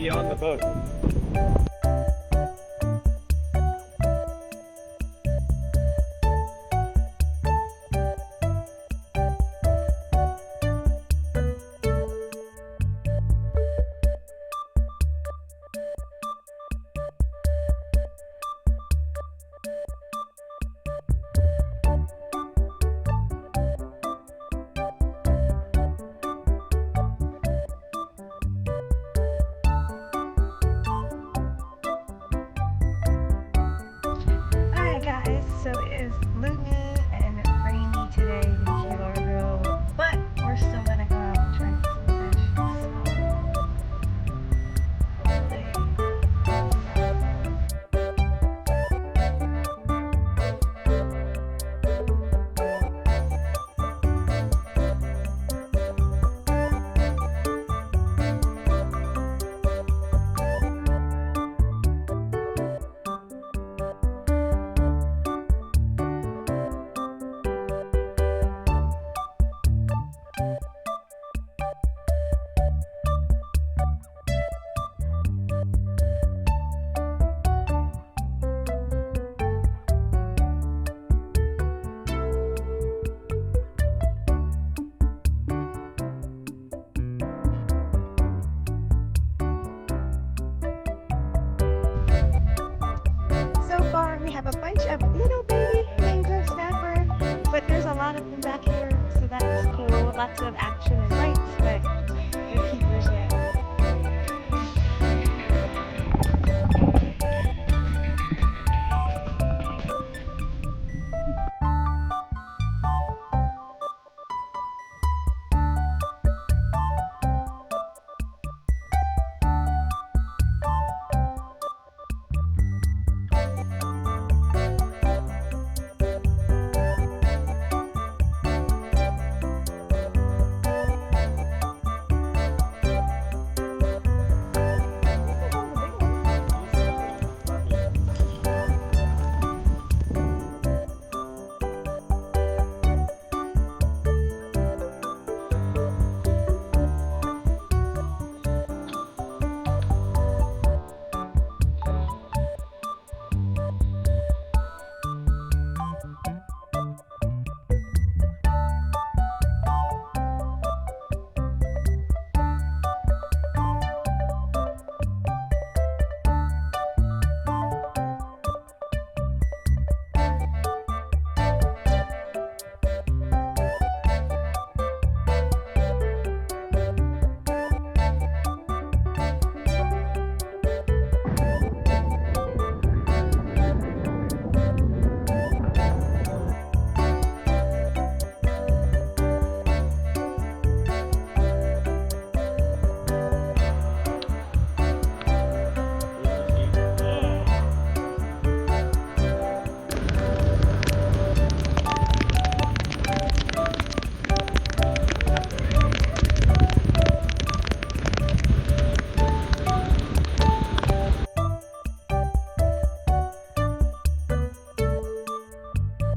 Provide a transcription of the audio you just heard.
be on the boat. So it is gloomy and rainy today in Key Largo, but we're still gonna go out and try and get some we have a bunch of little baby mangrove snapper, but there's a lot of them back here, so that's cool. Lots of action and rain.